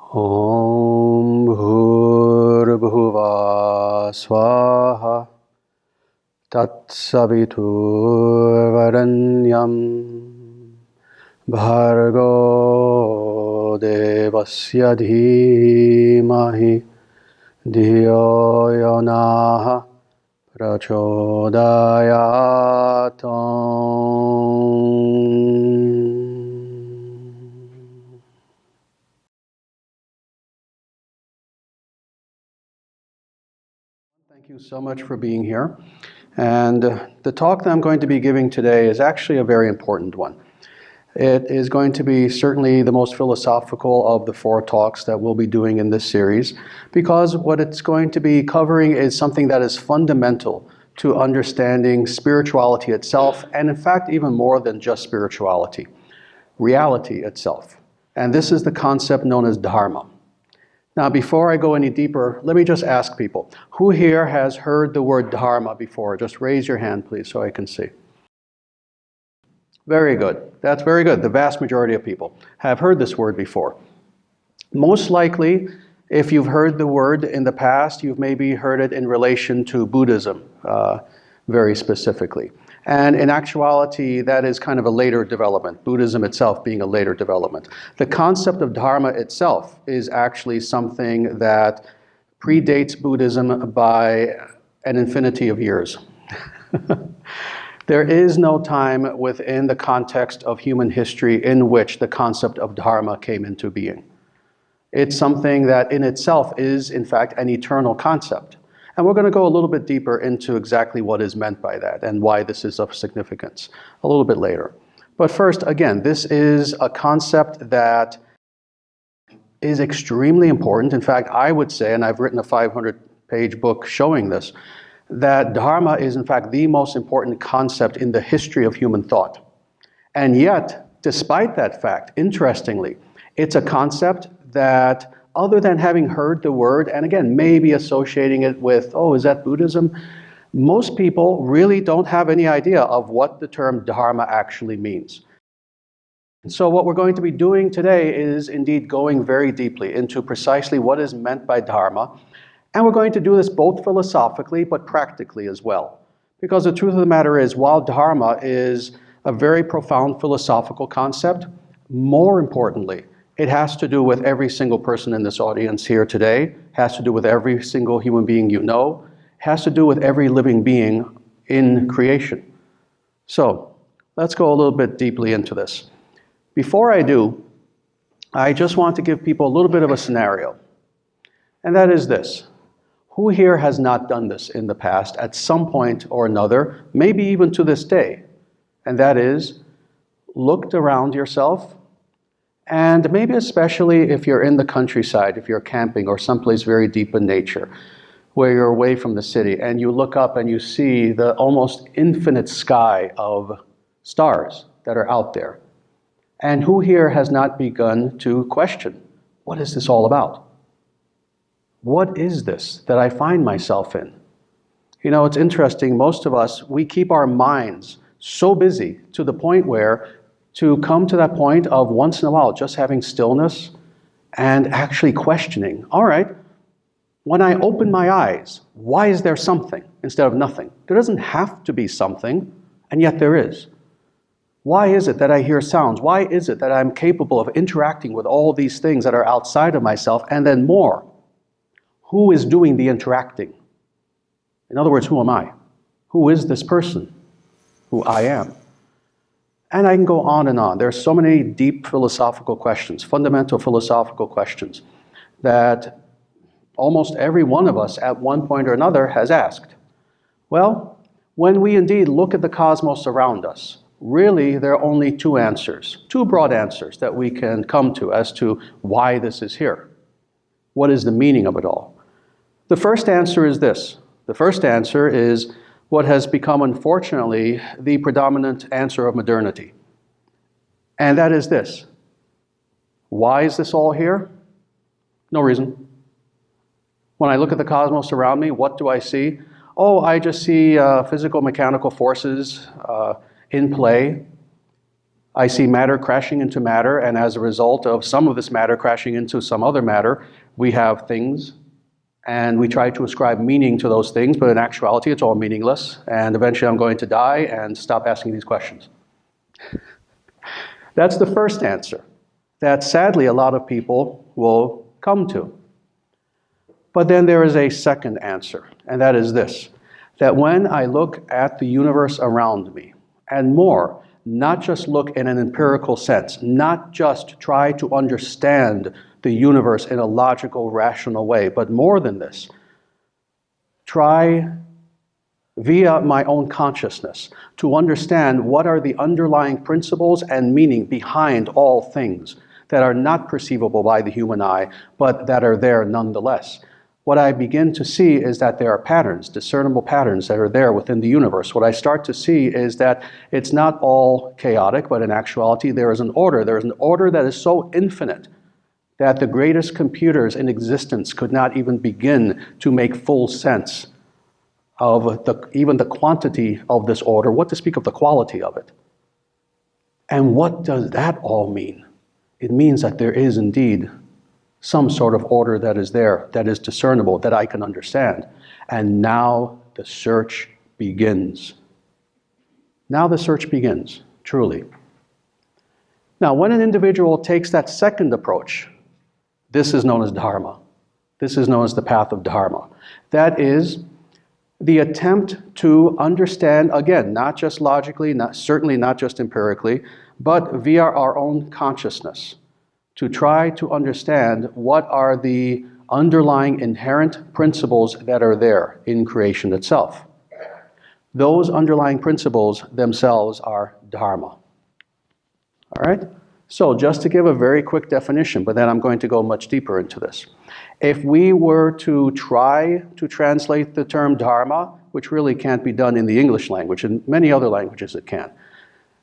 Om Bhurabhuva Swaha Tatsaviturvaranyam Bhargo Devasya Dhimahi Dhiyo Yonaha Prachodayat. Thank you so much for being here. And the talk that I'm going to be giving today is actually a very important one. It is going to be certainly the most philosophical of the 4 talks that we'll be doing in this series, because what it's going to be covering is something that is fundamental to understanding spirituality itself, and in fact even more than just spirituality, reality itself. And this is the concept known as Dharma. Now, before I go any deeper, let me just ask people, who here has heard the word Dharma before? Just raise your hand, please, so I can see. Very good. That's very good. The vast majority of people have heard this word before. Most likely, if you've heard the word in the past, you've maybe heard it in relation to Buddhism, very specifically. And in actuality, that is kind of a later development, Buddhism itself being a later development. The concept of Dharma itself is actually something that predates Buddhism by an infinity of years. There is no time within the context of human history in which the concept of Dharma came into being. It's something that in itself is, in fact, an eternal concept. And we're going to go a little bit deeper into exactly what is meant by that and why this is of significance a little bit later. But first, again, this is a concept that is extremely important. In fact, I would say, and I've written a 500-page book showing this, that Dharma is in fact the most important concept in the history of human thought. And yet, despite that fact, interestingly, it's a concept that, other than having heard the word, and again, maybe associating it with, oh, is that Buddhism? Most people really don't have any idea of what the term Dharma actually means. So what we're going to be doing today is indeed going very deeply into precisely what is meant by Dharma. And we're going to do this both philosophically, but practically as well. Because the truth of the matter is, while Dharma is a very profound philosophical concept, more importantly, it has to do with every single person in this audience here today, has to do with every single human being you know, has to do with every living being in creation. So, let's go a little bit deeply into this. Before I do, I just want to give people a little bit of a scenario. And that is this. Who here has not done this in the past at some point or another, maybe even to this day? And that is, looked around yourself, and maybe especially if you're in the countryside, if you're camping or someplace very deep in nature, where you're away from the city, and you look up and you see the almost infinite sky of stars that are out there. And who here has not begun to question, what is this all about? What is this that I find myself in? You know, it's interesting, most of us, we keep our minds so busy to the point where to come to that point of once in a while just having stillness and actually questioning, all right, when I open my eyes, why is there something instead of nothing? There doesn't have to be something, and yet there is. Why is it that I hear sounds? Why is it that I'm capable of interacting with all these things that are outside of myself, and then more? Who is doing the interacting? In other words, who am I? Who is this person? Who I am? And I can go on and on. There are so many deep philosophical questions, fundamental philosophical questions, that almost every one of us at one point or another has asked. Well, when we indeed look at the cosmos around us, really there are only 2 answers, 2 broad answers that we can come to as to why this is here. What is the meaning of it all? The first answer is this. The first answer is what has become, unfortunately, the predominant answer of modernity. And that is this. Why is this all here? No reason. When I look at the cosmos around me, what do I see? Oh, I just see physical mechanical forces in play. I see matter crashing into matter, and as a result of some of this matter crashing into some other matter, we have things, and we try to ascribe meaning to those things, but in actuality it's all meaningless, and eventually I'm going to die and stop asking these questions. That's the first answer that sadly a lot of people will come to. But then there is a second answer, and that is this, that when I look at the universe around me, and more, not just look in an empirical sense, not just try to understand the universe in a logical, rational way, but more than this, try via my own consciousness to understand what are the underlying principles and meaning behind all things that are not perceivable by the human eye, but that are there nonetheless. What I begin to see is that there are patterns, discernible patterns that are there within the universe. What I start to see is that it's not all chaotic, but in actuality there is an order. There is an order that is so infinite that the greatest computers in existence could not even begin to make full sense of even the quantity of this order, what to speak of the quality of it. And what does that all mean? It means that there is indeed some sort of order that is there, that is discernible, that I can understand. And now the search begins. Now the search begins, truly. Now, when an individual takes that second approach, this is known as Dharma. This is known as the path of Dharma. That is the attempt to understand, again, not just logically, certainly not just empirically, but via our own consciousness, to try to understand what are the underlying inherent principles that are there in creation itself. Those underlying principles themselves are Dharma. All right? So just to give a very quick definition, but then I'm going to go much deeper into this. If we were to try to translate the term Dharma, which really can't be done in the English language, in many other languages it can.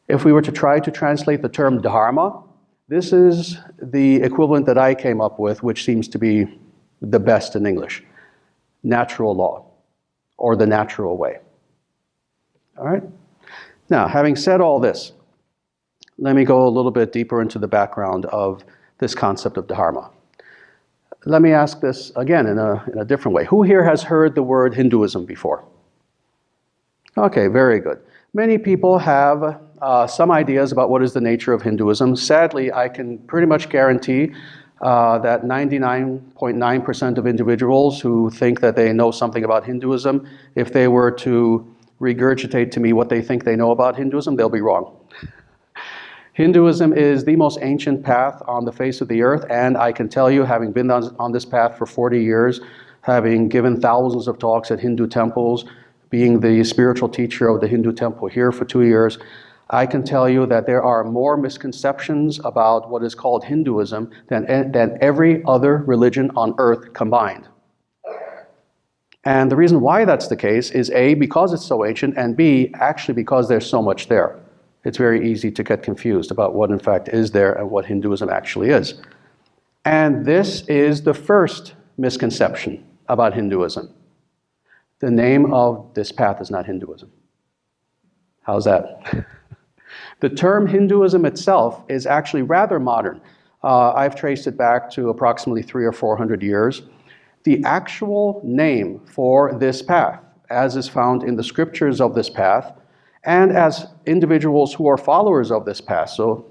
If we were to try to translate the term Dharma, this is the equivalent that I came up with, which seems to be the best in English. Natural law, or the natural way. All right? Now, having said all this, let me go a little bit deeper into the background of this concept of Dharma. Let me ask this again in a different way. Who here has heard the word Hinduism before? Okay, very good. Many people have some ideas about what is the nature of Hinduism. Sadly, I can pretty much guarantee that 99.9% of individuals who think that they know something about Hinduism, if they were to regurgitate to me what they think they know about Hinduism, they'll be wrong. Hinduism is the most ancient path on the face of the earth, and I can tell you, having been on this path for 40 years, having given thousands of talks at Hindu temples, being the spiritual teacher of the Hindu temple here for 2 years, I can tell you that there are more misconceptions about what is called Hinduism than every other religion on earth combined. And the reason why that's the case is A, because it's so ancient, and B, actually because there's so much there. It's very easy to get confused about what in fact is there and what Hinduism actually is. And this is the first misconception about Hinduism. The name of this path is not Hinduism. How's that? The term Hinduism itself is actually rather modern. I've traced it back to approximately 300 or 400 years. The actual name for this path, as is found in the scriptures of this path, and as individuals who are followers of this path, so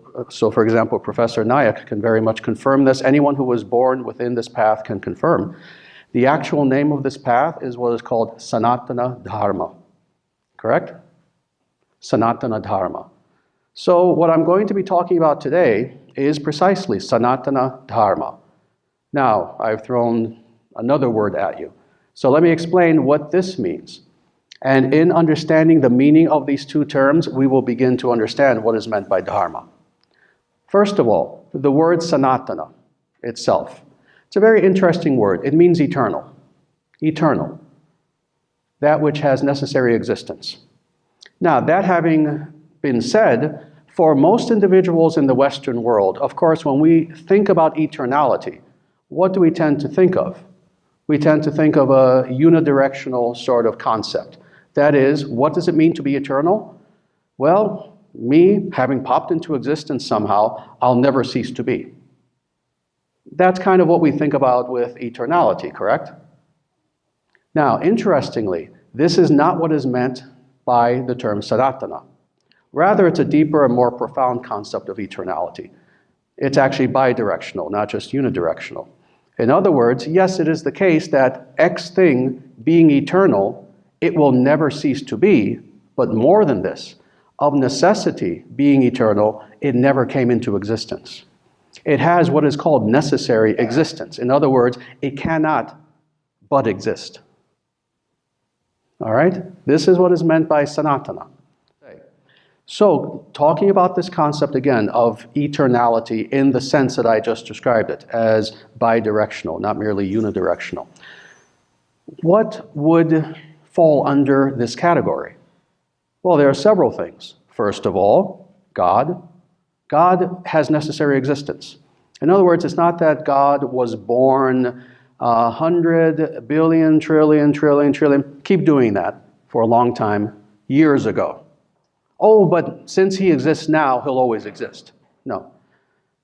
for example, Professor Nayak can very much confirm this. Anyone who was born within this path can confirm. The actual name of this path is what is called Sanatana Dharma. Correct? Sanatana Dharma. So what I'm going to be talking about today is precisely Sanatana Dharma. Now, I've thrown another word at you. So let me explain what this means. And in understanding the meaning of these two terms, we will begin to understand what is meant by Dharma. First of all, the word Sanatana itself. It's a very interesting word. It means eternal. Eternal. That which has necessary existence. Now, that having been said, for most individuals in the Western world, of course, when we think about eternality, what do we tend to think of? We tend to think of a unidirectional sort of concept. That is, what does it mean to be eternal? Well, me, having popped into existence somehow, I'll never cease to be. That's kind of what we think about with eternality, correct? Now, interestingly, this is not what is meant by the term Sanatana. Rather, it's a deeper and more profound concept of eternality. It's actually bidirectional, not just unidirectional. In other words, yes, it is the case that X thing being eternal, it will never cease to be, but more than this, of necessity being eternal, it never came into existence. It has what is called necessary existence. In other words, it cannot but exist. All right? This is what is meant by Sanatana. So, talking about this concept again of eternality in the sense that I just described it, as bidirectional, not merely unidirectional. What would fall under this category? Well, there are several things. First of all, God. God has necessary existence. In other words, it's not that God was born 100 billion, trillion, keep doing that for a long time, years ago. Oh, but since he exists now, he'll always exist. No.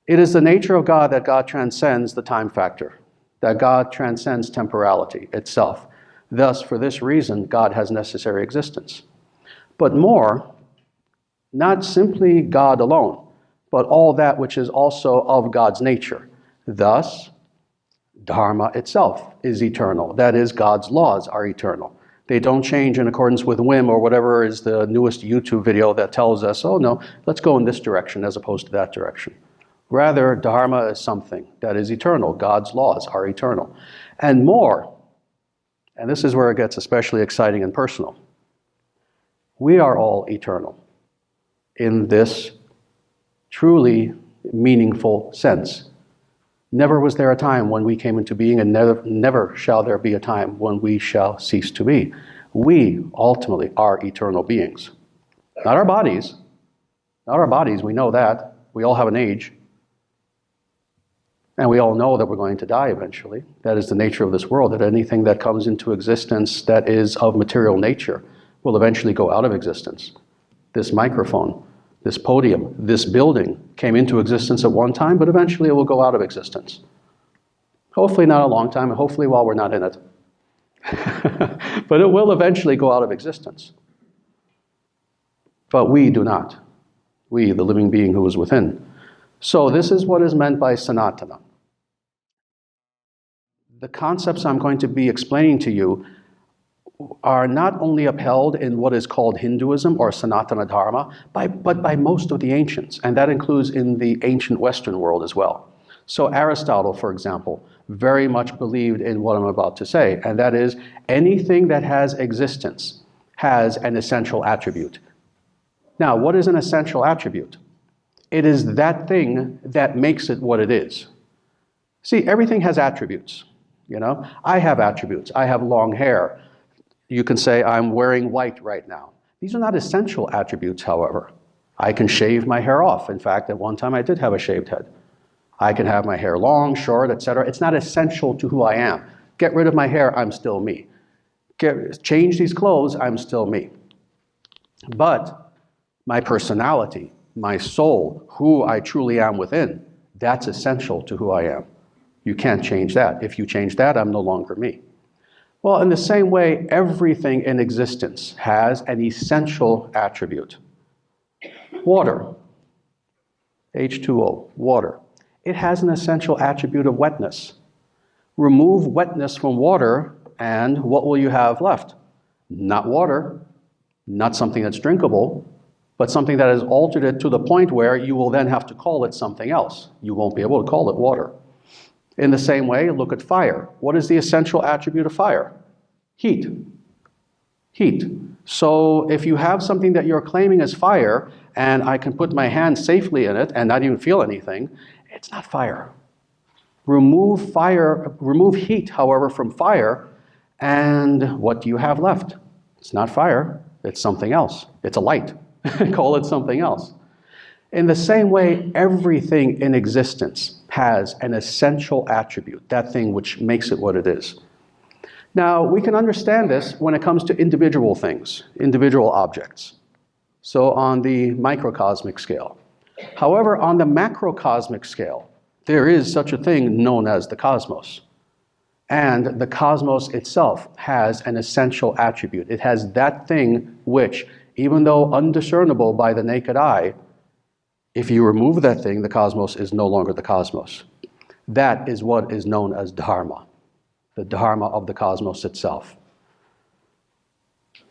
It is the nature of God that God transcends the time factor, that God transcends temporality itself. Thus, for this reason, God has necessary existence. But more, not simply God alone, but all that which is also of God's nature. Thus, Dharma itself is eternal. That is, God's laws are eternal. They don't change in accordance with whim or whatever is the newest YouTube video that tells us, oh no, let's go in this direction as opposed to that direction. Rather, Dharma is something that is eternal. God's laws are eternal. And more, and this is where it gets especially exciting and personal, we are all eternal in this truly meaningful sense. Never was there a time when we came into being, and never shall there be a time when we shall cease to be. We ultimately are eternal beings. Not our bodies. Not our bodies, we know that. We all have an age. And we all know that we're going to die eventually. That is the nature of this world, that anything that comes into existence that is of material nature will eventually go out of existence. This microphone, this podium, this building came into existence at one time, but eventually it will go out of existence. Hopefully not a long time, and hopefully while we're not in it. But it will eventually go out of existence. But we do not. We, the living being who is within. So this is what is meant by Sanatana. The concepts I'm going to be explaining to you are not only upheld in what is called Hinduism or Sanatana Dharma, but by most of the ancients, and that includes in the ancient Western world as well. So Aristotle, for example, very much believed in what I'm about to say, and that is anything that has existence has an essential attribute. Now, what is an essential attribute? It is that thing that makes it what it is. See, everything has attributes, you know? I have attributes. I have long hair. You can say, I'm wearing white right now. These are not essential attributes, however. I can shave my hair off. In fact, at one time I did have a shaved head. I can have my hair long, short, etc. It's not essential to who I am. Get rid of my hair, I'm still me. Change these clothes, I'm still me. But my personality, my soul, who I truly am within, that's essential to who I am. You can't change that. If you change that, I'm no longer me. Well, in the same way, everything in existence has an essential attribute. Water, H2O, water. It has an essential attribute of wetness. Remove wetness from water, and what will you have left? Not water, not something that's drinkable, but something that has altered it to the point where you will then have to call it something else. You won't be able to call it water. In the same way, look at fire. What is the essential attribute of fire? Heat. Heat. So if you have something that you're claiming as fire, and I can put my hand safely in it and not even feel anything, it's not fire. Remove heat, however, from fire, and what do you have left? It's not fire, it's something else. It's a light. Call it something else. In the same way, everything in existence has an essential attribute, that thing which makes it what it is. Now, we can understand this when it comes to individual things, individual objects. So on the microcosmic scale. However, on the macrocosmic scale, there is such a thing known as the cosmos. And the cosmos itself has an essential attribute. It has that thing which, even though undiscernible by the naked eye, if you remove that thing, the cosmos is no longer the cosmos. That is what is known as Dharma, the Dharma of the cosmos itself.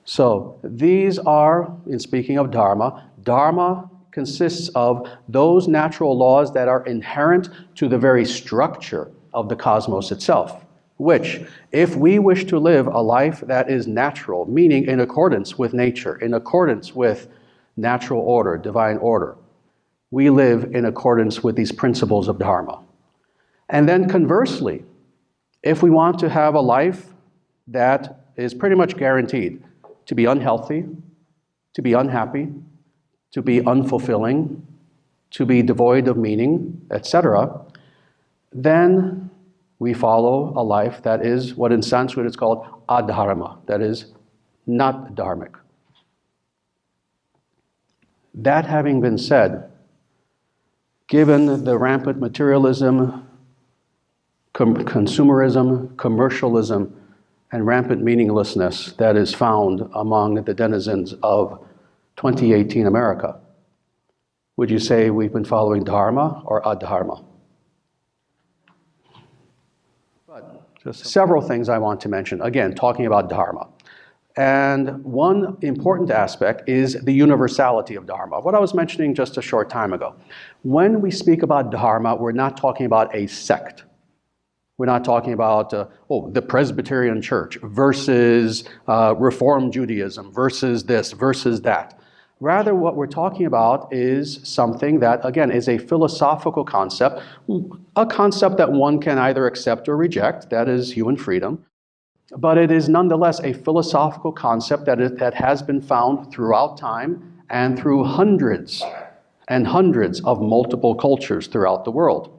So these are, in speaking of Dharma, Dharma consists of those natural laws that are inherent to the very structure of the cosmos itself, which, if we wish to live a life that is natural, meaning in accordance with nature, in accordance with natural order, divine order, we live in accordance with these principles of Dharma. And then conversely, if we want to have a life that is pretty much guaranteed to be unhealthy, to be unhappy, to be unfulfilling, to be devoid of meaning, etc., then we follow a life that is what in Sanskrit is called adharma, that is not dharmic. That having been said, given the rampant materialism, consumerism, commercialism, and rampant meaninglessness that is found among the denizens of 2018 America, would you say we've been following Dharma or Adharma? But just several things I want to mention, again, talking about Dharma. And one important aspect is the universality of Dharma, what I was mentioning just a short time ago. When we speak about Dharma, we're not talking about a sect. We're not talking about, the Presbyterian Church versus Reform Judaism versus this versus that. Rather, what we're talking about is something that, again, is a philosophical concept, a concept that one can either accept or reject, that is human freedom. But it is nonetheless a philosophical concept that has been found throughout time and through hundreds and hundreds of multiple cultures throughout the world.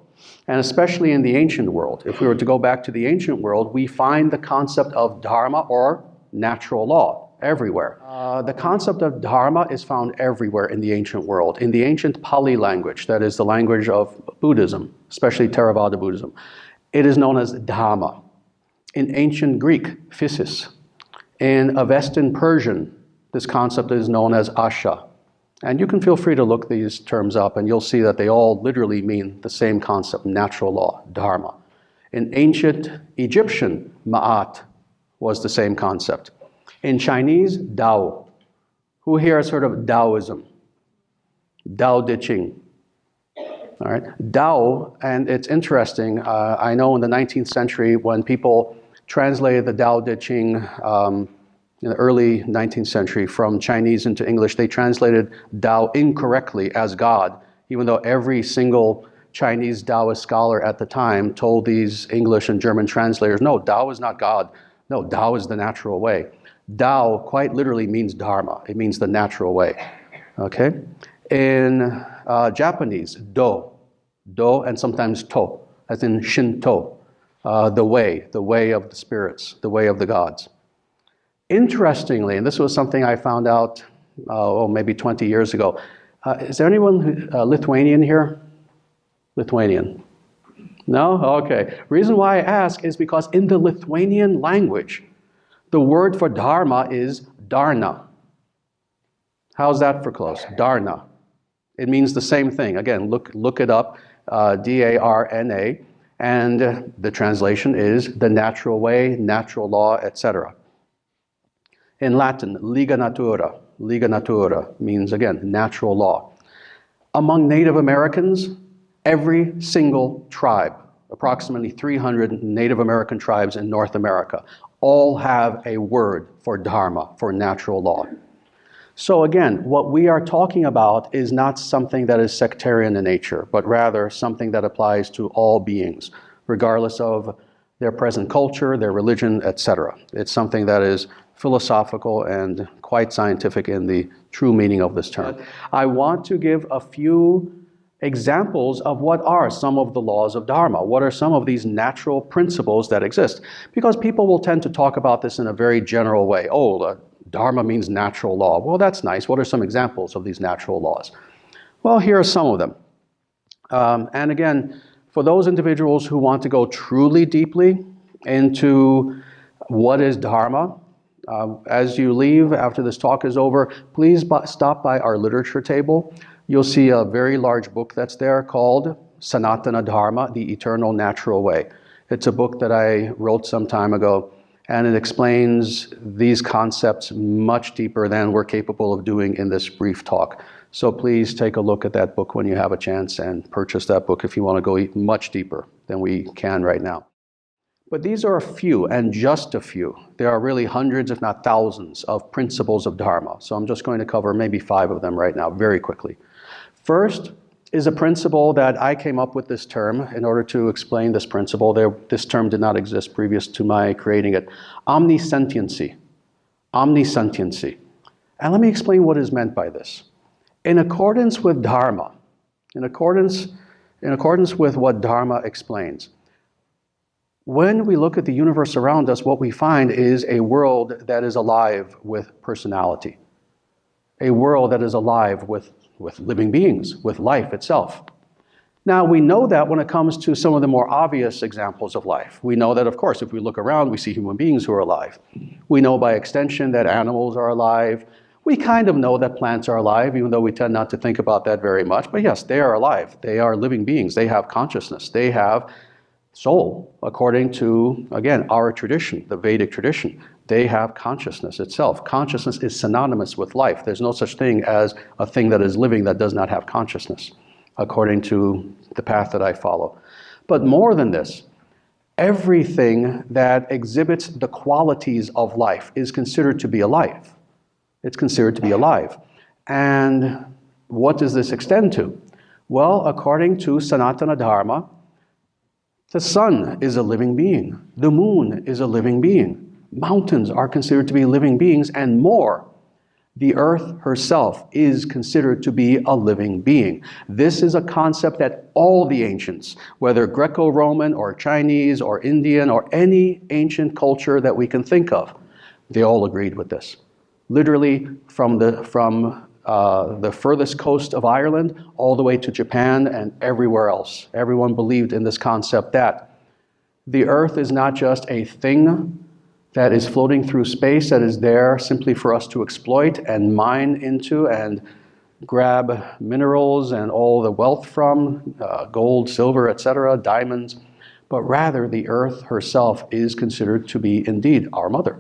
And especially in the ancient world. If we were to go back to the ancient world, we find the concept of dharma or natural law everywhere. The concept of dharma is found everywhere in the ancient world. In the ancient Pali language, that is the language of Buddhism, especially Theravada Buddhism, it is known as dhamma. In ancient Greek, physis. In Avestan Persian, this concept is known as asha. And you can feel free to look these terms up and you'll see that they all literally mean the same concept, natural law, dharma. In ancient Egyptian, ma'at was the same concept. In Chinese, Dao. Who here has heard of Taoism? Dao De Ching. All right, Dao, and it's interesting, I know in the 19th century when people translated the Dao De Ching in the early 19th century from Chinese into English, they translated Tao incorrectly as God, even though every single Chinese Taoist scholar at the time told these English and German translators, no, Tao is not God. No, Tao is the natural way. Tao quite literally means Dharma. It means the natural way. Okay? In Japanese, Do, and sometimes To, as in Shinto, the way of the spirits, the way of the gods. Interestingly, and this was something I found out, maybe 20 years ago. Is there anyone Lithuanian here? Lithuanian? No? Okay. Reason why I ask is because in the Lithuanian language, the word for dharma is darna. How's that for close? Darna. It means the same thing. Again, look it up, D-A-R-N-A, and the translation is the natural way, natural law, etc. In Latin, liga natura. Liga natura means, again, natural law. Among Native Americans, every single tribe, approximately 300 Native American tribes in North America, all have a word for dharma, for natural law. So again, what we are talking about is not something that is sectarian in nature, but rather something that applies to all beings, regardless of their present culture, their religion, etc. It's something that is philosophical and quite scientific in the true meaning of this term. I want to give a few examples of what are some of the laws of Dharma. What are some of these natural principles that exist? Because people will tend to talk about this in a very general way. Dharma means natural law. Well, that's nice. What are some examples of these natural laws? Well, here are some of them. And again, for those individuals who want to go truly deeply into what is Dharma, as you leave after this talk is over, please stop by our literature table. You'll see a very large book that's there called Sanatana Dharma, The Eternal Natural Way. It's a book that I wrote some time ago, and it explains these concepts much deeper than we're capable of doing in this brief talk. So please take a look at that book when you have a chance and purchase that book if you want to go much deeper than we can right now. But these are a few, and just a few. There are really hundreds, if not thousands, of principles of Dharma. So I'm just going to cover maybe 5 of them right now, very quickly. First is a principle that I came up with this term in order to explain this principle. This term did not exist previous to my creating it. Omnisentiency. Omnisentiency. And let me explain what is meant by this. In accordance with Dharma, in accordance with what Dharma explains, when we look at the universe around us, what we find is a world that is alive with personality. A world that is alive with living beings, with life itself. Now, we know that when it comes to some of the more obvious examples of life. We know that, of course, if we look around, we see human beings who are alive. We know by extension that animals are alive. We kind of know that plants are alive, even though we tend not to think about that very much. But yes, they are alive. They are living beings. They have consciousness. They have soul, according to, again, our tradition, the Vedic tradition. They have consciousness itself. Consciousness is synonymous with life. There's no such thing as a thing that is living that does not have consciousness, according to the path that I follow. But more than this, everything that exhibits the qualities of life is considered to be alive. It's considered to be alive. And what does this extend to? Well, according to Sanatana Dharma, the sun is a living being. The moon is a living being. Mountains are considered to be living beings, and more. The earth herself is considered to be a living being. This is a concept that all the ancients, whether Greco-Roman or Chinese or Indian or any ancient culture that we can think of, they all agreed with this. Literally from the furthest coast of Ireland all the way to Japan and everywhere else. Everyone believed in this concept that the earth is not just a thing that is floating through space, that is there simply for us to exploit and mine into and grab minerals and all the wealth from, gold, silver, etc., diamonds, but rather the earth herself is considered to be indeed our mother.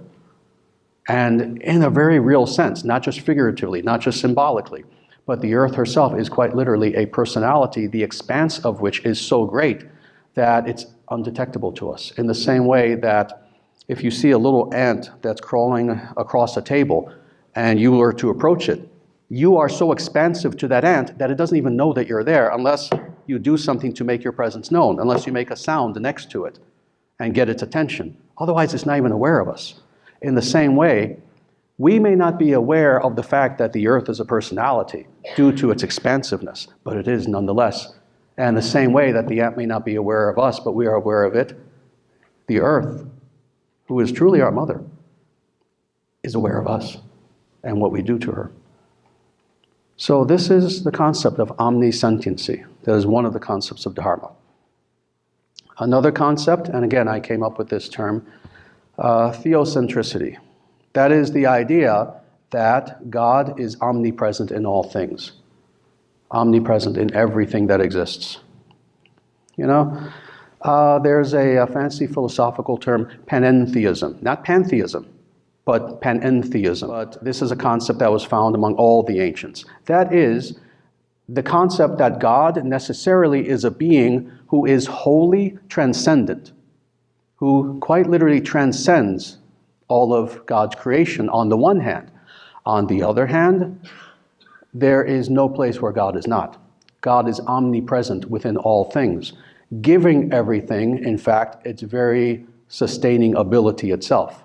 And in a very real sense, not just figuratively, not just symbolically, but the earth herself is quite literally a personality, the expanse of which is so great that it's undetectable to us. In the same way that if you see a little ant that's crawling across a table and you were to approach it, you are so expansive to that ant that it doesn't even know that you're there unless you do something to make your presence known, unless you make a sound next to it and get its attention. Otherwise, it's not even aware of us. In the same way, we may not be aware of the fact that the earth is a personality due to its expansiveness, but it is nonetheless. And the same way that the ant may not be aware of us, but we are aware of it, the earth, who is truly our mother, is aware of us and what we do to her. So this is the concept of omnisentiency. That is one of the concepts of Dharma. Another concept, and again I came up with this term, Theo Centricity. That is the idea that God is omnipresent in all things. Omnipresent in everything that exists. You know, there's a fancy philosophical term, panentheism. Not pantheism, but panentheism. But this is a concept that was found among all the ancients. That is the concept that God necessarily is a being who is wholly transcendent, who quite literally transcends all of God's creation on the one hand. On the other hand, there is no place where God is not. God is omnipresent within all things, giving everything, in fact, its very sustaining ability itself.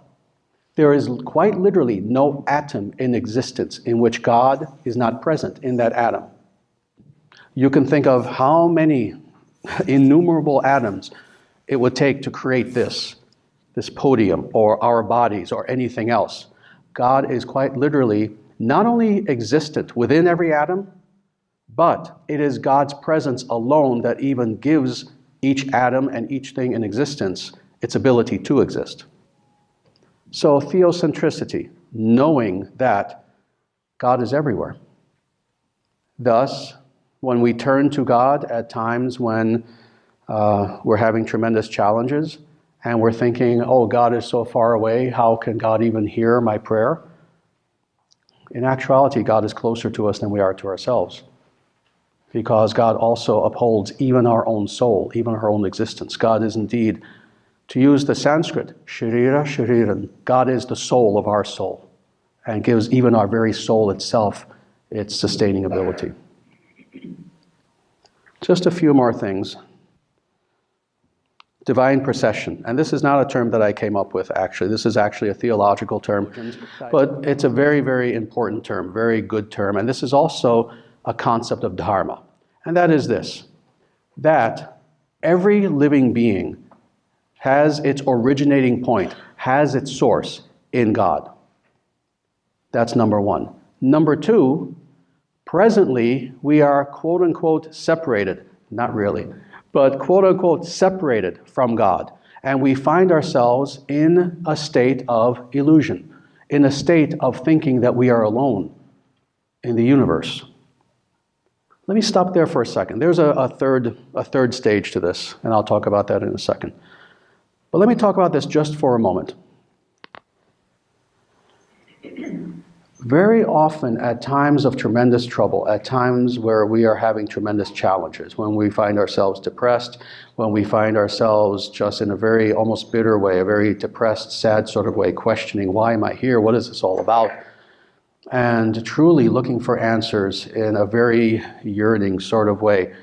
There is quite literally no atom in existence in which God is not present in that atom. You can think of how many innumerable atoms it would take to create this podium or our bodies or anything else. God is quite literally not only existent within every atom, but it is God's presence alone that even gives each atom and each thing in existence its ability to exist. So Theo Centricity, knowing that God is everywhere. Thus, when we turn to God at times when we're having tremendous challenges and we're thinking, oh, God is so far away, how can God even hear my prayer? In actuality, God is closer to us than we are to ourselves, because God also upholds even our own soul, even our own existence. God is indeed, to use the Sanskrit, sharira shariran, God is the soul of our soul and gives even our very soul itself its sustaining ability. Just a few more things. Divine procession. And this is not a term that I came up with, actually. This is actually a theological term. But it's a very, very important term, very good term. And this is also a concept of Dharma. And that is this, that every living being has its originating point, has its source in God. That's number one. Number two, presently we are quote-unquote separated, not really, but quote-unquote separated from God. And we find ourselves in a state of illusion, in a state of thinking that we are alone in the universe. Let me stop there for a second. There's a third stage to this, and I'll talk about that in a second. But let me talk about this just for a moment. Very often, at times of tremendous trouble, at times where we are having tremendous challenges, when we find ourselves depressed, when we find ourselves just in a very almost bitter way, a very depressed, sad sort of way, questioning, why am I here? What is this all about? And truly looking for answers in a very yearning sort of way,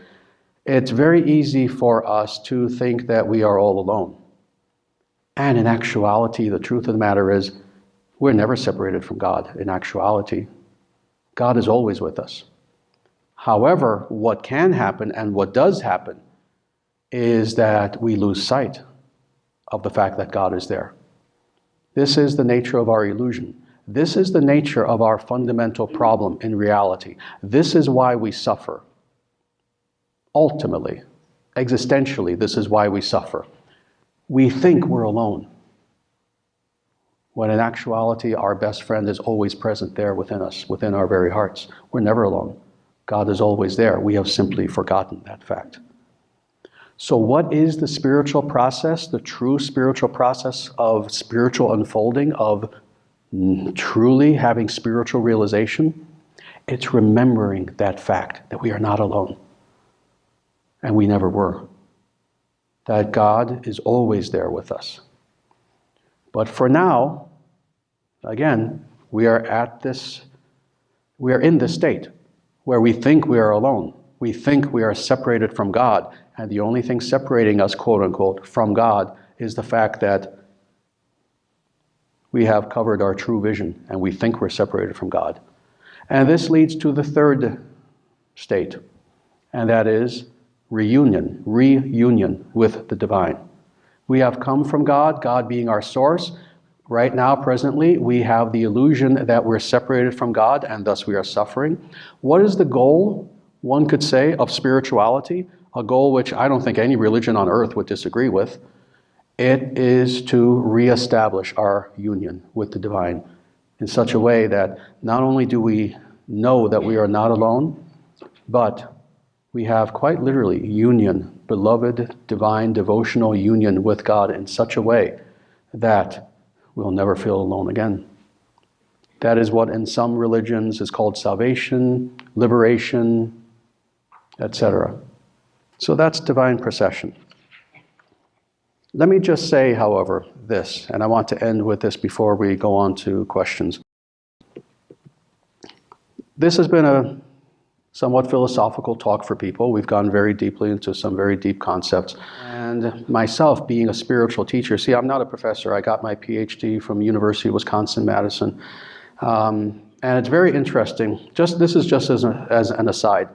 it's very easy for us to think that we are all alone. And in actuality, the truth of the matter is, we're never separated from God. In actuality, God is always with us. However, what can happen and what does happen is that we lose sight of the fact that God is there. This is the nature of our illusion. This is the nature of our fundamental problem in reality. This is why we suffer. Ultimately, existentially, this is why we suffer. We think we're alone, when in actuality, our best friend is always present there within us, within our very hearts. We're never alone. God is always there. We have simply forgotten that fact. So what is the spiritual process, the true spiritual process of spiritual unfolding, of truly having spiritual realization? It's remembering that fact that we are not alone. And we never were. That God is always there with us. But for now, again, we are in this state where we think we are alone. We think we are separated from God, and the only thing separating us, quote unquote, from God is the fact that we have covered our true vision and we think we're separated from God. And this leads to the third state, and that is reunion with the divine. We have come from God, God being our source. Right now, presently, we have the illusion that we're separated from God and thus we are suffering. What is the goal, one could say, of spirituality? A goal which I don't think any religion on earth would disagree with. It is to reestablish our union with the divine in such a way that not only do we know that we are not alone, but we have quite literally union, beloved, divine, devotional union with God in such a way that we'll never feel alone again. That is what in some religions is called salvation, liberation, etc. So that's divine procession. Let me just say, however, this, and I want to end with this before we go on to questions. This has been a somewhat philosophical talk for people. We've gone very deeply into some very deep concepts. And myself, being a spiritual teacher, see, I'm not a professor. I got my PhD from University of Wisconsin-Madison. And it's very interesting. This is just as an aside.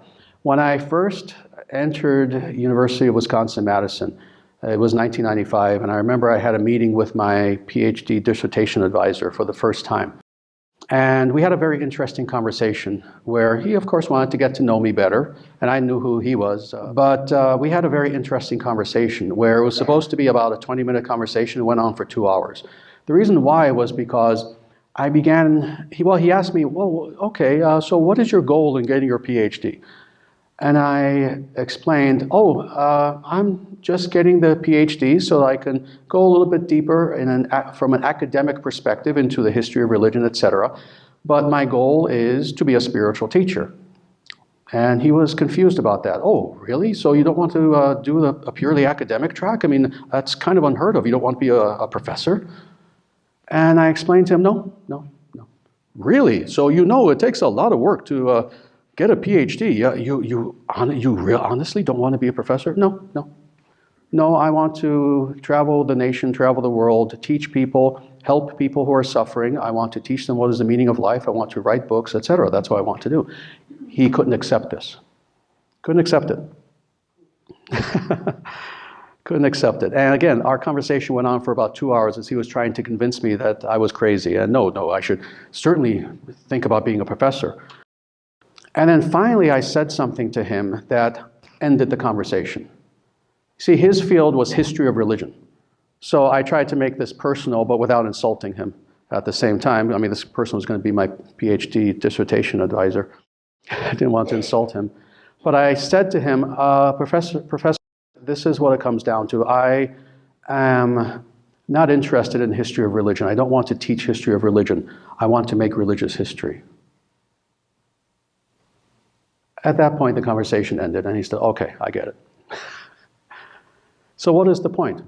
When I first entered University of Wisconsin-Madison, it was 1995, and I remember I had a meeting with my PhD dissertation advisor for the first time. And we had a very interesting conversation where he, of course, wanted to get to know me better, and I knew who he was. But we had a very interesting conversation where it was supposed to be about a 20-minute conversation. It went on for 2 hours. The reason why was because he asked me, well, okay, so what is your goal in getting your PhD? And I explained, I'm just getting the PhD so I can go a little bit deeper from an academic perspective into the history of religion, etc. But my goal is to be a spiritual teacher. And he was confused about that. Oh, really? So you don't want to do a purely academic track? I mean, that's kind of unheard of. You don't want to be a professor? And I explained to him, no. Really? So it takes a lot of work to get a PhD. You honestly don't want to be a professor? No, I want to travel the nation, travel the world, to teach people, help people who are suffering. I want to teach them what is the meaning of life. I want to write books, etc. That's what I want to do. He couldn't accept this. Couldn't accept it. Couldn't accept it. And again, our conversation went on for about 2 hours as he was trying to convince me that I was crazy. And no, I should certainly think about being a professor. And then finally, I said something to him that ended the conversation. See, his field was history of religion. So I tried to make this personal, but without insulting him at the same time. I mean, this person was going to be my PhD dissertation advisor. I didn't want to insult him. But I said to him, Professor, this is what it comes down to. I am not interested in history of religion. I don't want to teach history of religion. I want to make religious history. At that point, the conversation ended, and he said, okay, I get it. So what is the point?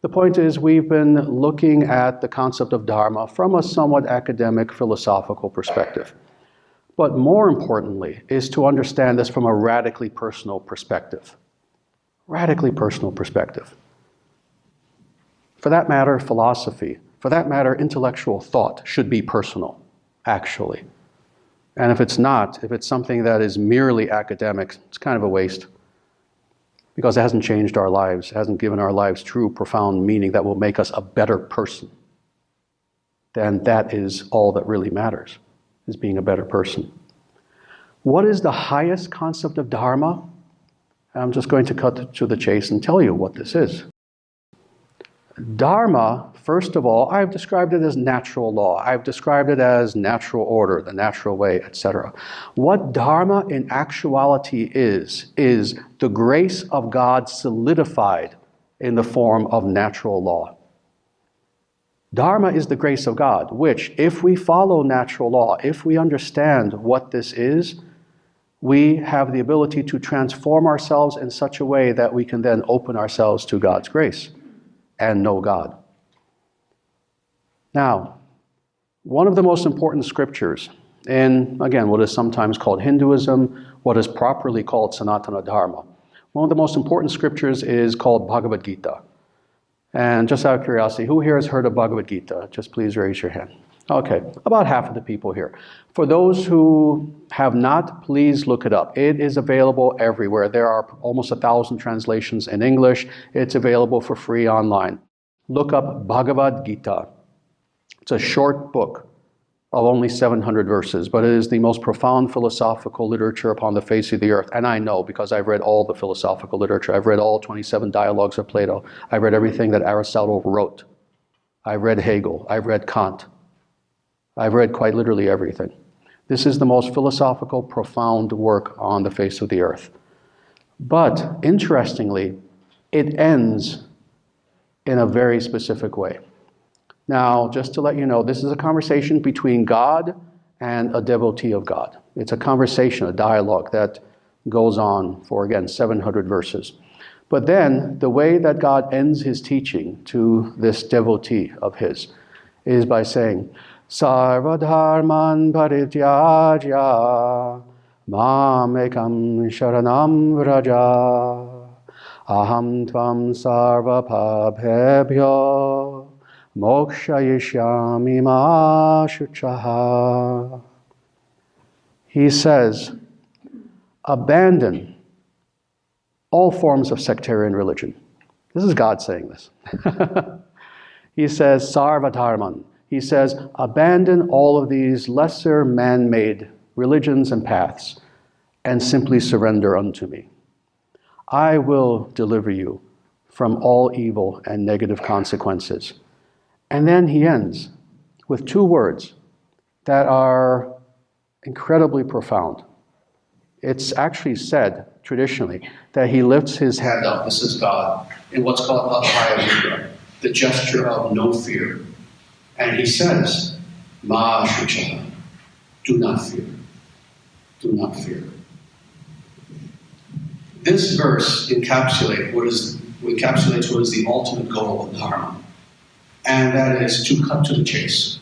The point is we've been looking at the concept of Dharma from a somewhat academic, philosophical perspective. But more importantly is to understand this from a radically personal perspective. Radically personal perspective. For that matter, philosophy, for that matter, intellectual thought should be personal, actually. And if it's not, if it's something that is merely academic, it's kind of a waste. Because it hasn't changed our lives, hasn't given our lives true, profound meaning that will make us a better person. Then that is all that really matters, is being a better person. What is the highest concept of Dharma? I'm just going to cut to the chase and tell you what this is. Dharma, first of all, I've described it as natural law. I've described it as natural order, the natural way, etc. What Dharma in actuality is the grace of God solidified in the form of natural law. Dharma is the grace of God, which, if we follow natural law, if we understand what this is, we have the ability to transform ourselves in such a way that we can then open ourselves to God's grace and know God. Now, one of the most important scriptures in, again, what is sometimes called Hinduism, what is properly called Sanatana Dharma, one of the most important scriptures is called Bhagavad-Gita. And just out of curiosity, who here has heard of Bhagavad-Gita? Just please raise your hand. Okay, about half of the people here. For those who have not, please look it up. It is available everywhere. There are almost 1,000 translations in English. It's available for free online. Look up Bhagavad-Gita. It's a short book of only 700 verses, but it is the most profound philosophical literature upon the face of the earth. And I know because I've read all the philosophical literature. I've read all 27 dialogues of Plato. I've read everything that Aristotle wrote. I've read Hegel. I've read Kant. I've read quite literally everything. This is the most philosophical, profound work on the face of the earth. But, interestingly, it ends in a very specific way. Now, just to let you know, this is a conversation between God and a devotee of God. It's a conversation, a dialogue that goes on for, again, 700 verses. But then, the way that God ends his teaching to this devotee of his is by saying, Sarva dharman parityajya mam ekam sharanam vraja aham tvam sarva pabhebhyo mokshayishyami ma shuchaha. He says, abandon all forms of sectarian religion. This is God saying this. He says, Sarva dharman. He says, abandon all of these lesser man-made religions and paths and simply surrender unto me. I will deliver you from all evil and negative consequences. And then he ends with two words that are incredibly profound. It's actually said traditionally that he lifts his hand up, this is God, in what's called Abhaya Mudra, the gesture of no fear. And he says, Ma Shucha, do not fear. Do not fear. This verse encapsulates what is the ultimate goal of Dharma. And that is to cut to the chase.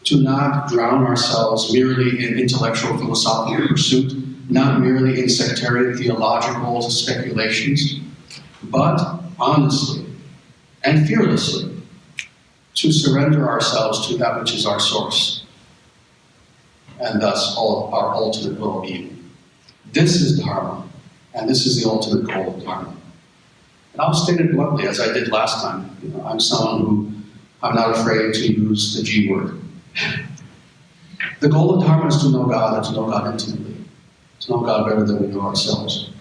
To not drown ourselves merely in intellectual philosophical pursuit, not merely in sectarian theological speculations, but honestly and fearlessly to surrender ourselves to that which is our source, and thus all of our ultimate well-being. This is Dharma, and this is the ultimate goal of Dharma. And I'll state it bluntly, as I did last time. I'm someone who, I'm not afraid to use the G word. The goal of Dharma is to know God and to know God intimately, to know God better than we know ourselves.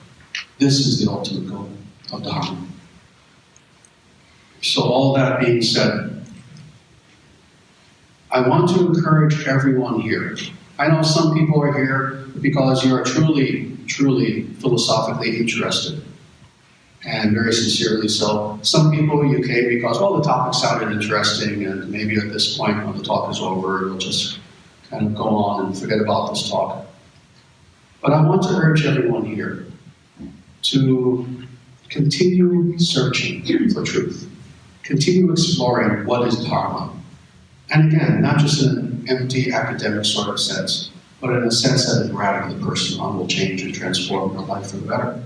This is the ultimate goal of Dharma. So all that being said, I want to encourage everyone here. I know some people are here because you are truly, truly philosophically interested, and very sincerely so. Some people you came because, the topic sounded interesting, and maybe at this point when the talk is over, you'll just kind of go on and forget about this talk. But I want to urge everyone here to continue searching for truth. Continue exploring what is Dharma. And again, not just in an empty academic sort of sense, but in a sense that is radically personal and will change and transform your life for the better.